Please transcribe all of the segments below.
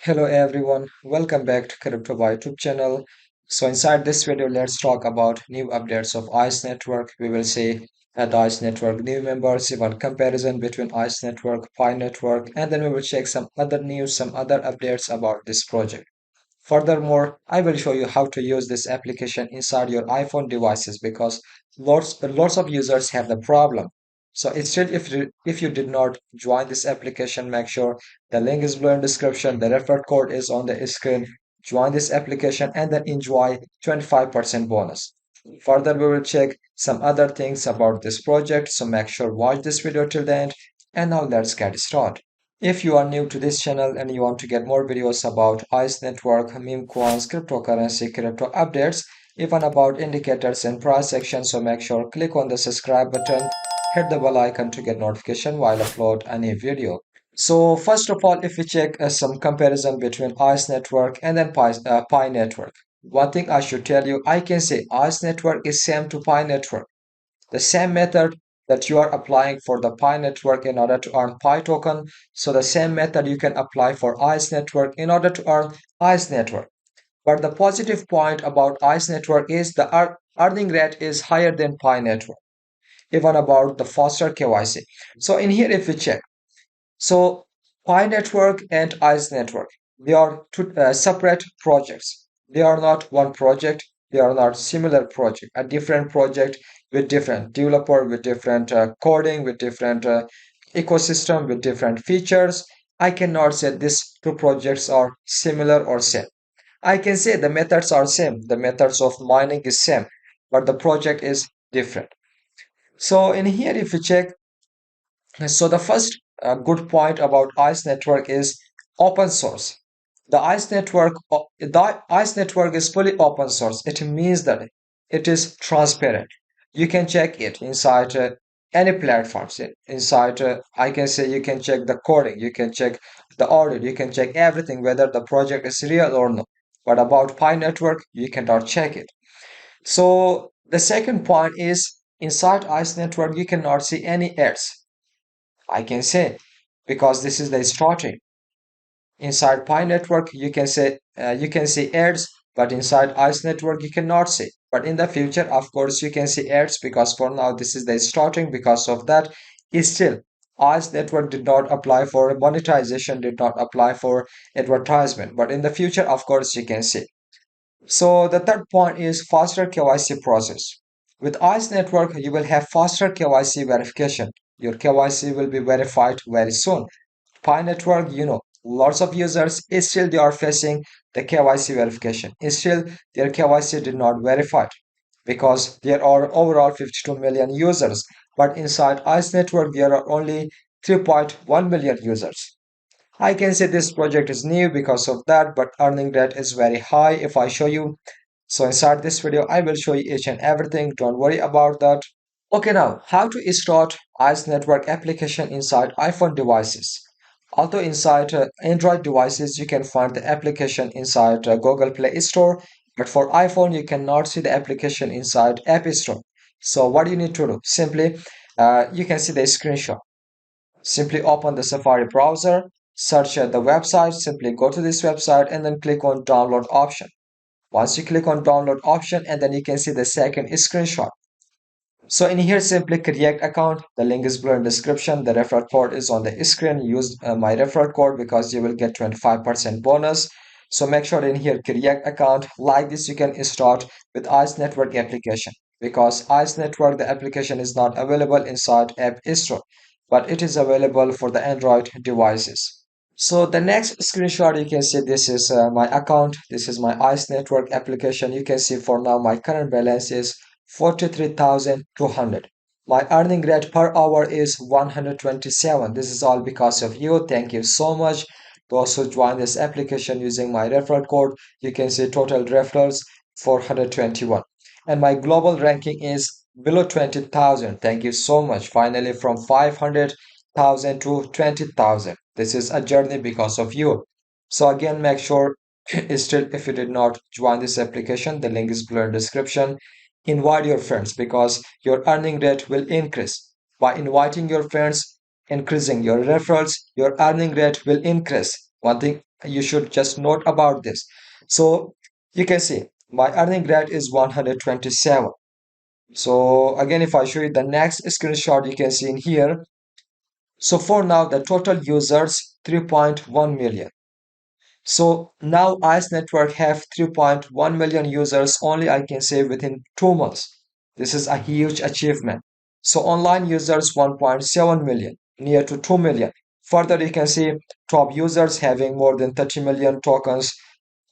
Hello everyone, welcome back to Crypto by YouTube channel. So inside this video, let's talk about new updates of ICE network. We will see at ICE network new members, even comparison between ICE network, Pi network, and then we will check some other news, some other updates about this project. Furthermore, I will show you how to use this application inside your iPhone devices because lots of users have the problem. So instead, if you did not join this application, make sure the link is below in description. The referral code is on the screen. Join this application and then enjoy 25% bonus. Further, we will check some other things about this project. So make sure watch this video till the end. And now let's get started. If you are new to this channel and you want to get more videos about ICE network, meme coins, cryptocurrency, crypto updates, even about indicators and price action, so make sure click on the subscribe button, hit the bell icon to get notification while upload any video. So first of all, if we check some comparison between ICE network and then Pi network, one thing I should tell you, I can say ICE network is same to Pi network. The same method that you are applying for the Pi network in order to earn Pi token. So the same method you can apply for ICE network in order to earn ICE network. But the positive point about ICE network is the earning rate is higher than Pi network, even about the faster KYC. So in here, if we check, so Pi network and ICE network, they are two separate projects. They are not one project. They are not similar project. A different project with different developer, with different coding, with different ecosystem, with different features. I cannot say these two projects are similar or same. I can say the methods are same. The methods of mining is same, but the project is different. So in here, if you check, so the first good point about ICE network is open source. The ICE network is fully open source. It means that it is transparent. You can check it inside any platforms. Inside, I can say you can check the coding, you can check the audit, you can check everything whether the project is real or not. But about Pi network, you cannot check it. So the second point is inside ICE network, you cannot see any ads. I can say because this is the starting. Inside Pi network, you can see ads, but inside ICE network you cannot see. But in the future, of course, you can see ads because for now this is the starting. Because of that, still ICE network did not apply for monetization, did not apply for advertisement. But in the future, of course, you can see. So the third point is faster KYC process. With ICE network, you will have faster KYC verification. Your KYC will be verified very soon. Pi network, lots of users still they are facing the KYC verification. Still, their KYC did not verify because there are overall 52 million users. But inside ICE network, there are only 3.1 million users. I can say this project is new because of that, but earning rate is very high if I show you. So inside this video, I will show you each and everything. Don't worry about that. Okay, now how to start ICE network application inside iPhone devices. Although inside Android devices, you can find the application inside Google Play Store, but for iPhone, you cannot see the application inside App Store. So what you need to do? Simply, you can see the screenshot. Simply open the Safari browser, search the website, simply go to this website and then click on download option. Once you click on download option and then you can see the second screenshot. So in here, simply create account. The link is below in description. The referral code is on the screen. Use my referral code because you will get 25% bonus. So make sure in here create account. Like this, you can start with ICE Network application because ICE Network, the application is not available inside App Store, but it is available for the Android devices. So the next screenshot, you can see this is my account. This is my ICE Network application. You can see for now my current balance is 43,200. My earning rate per hour is 127. This is all because of you. Thank you so much. Those who join this application using my referral code, you can see total referrals 421. And my global ranking is below 20,000. Thank you so much. Finally, from 500,000 to 20,000. This is a journey because of you. So again, make sure still if you did not join this application, the link is below in description. Invite your friends because your earning rate will increase. By inviting your friends, increasing your referrals, your earning rate will increase. One thing You should just note about this. So you can see my earning rate is 127. So again, if I show you the next screenshot, you can see in here. So for now, the total users 3.1 million. So now ICE Network have 3.1 million users only, I can say, within 2 months. This is a huge achievement. So online users 1.7 million, near to 2 million. Further, you can see top users having more than 30 million tokens,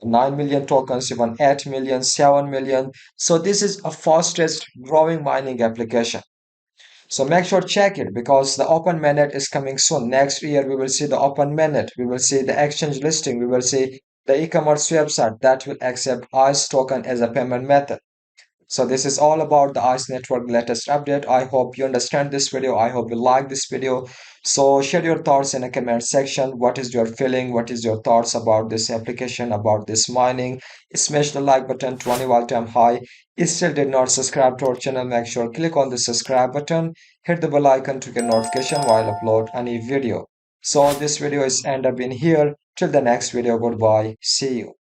9 million tokens, even 8 million, 7 million. So this is a fastest growing mining application. So make sure check it because the open mainnet is coming soon. Next year we will see the open mainnet. We will see the exchange listing. We will see the e-commerce website that will accept ICE token as a payment method. So this is all about the ICE network latest update. I hope you understand this video. I hope you like this video. So share your thoughts in the comment section. What is your feeling? What is your thoughts about this application, about this mining? Smash the like button 20 while time high. If still did not subscribe to our channel, make sure click on the subscribe button. Hit the bell icon to get notification while upload any video. So this video is end up in here. Till the next video. Goodbye. See you.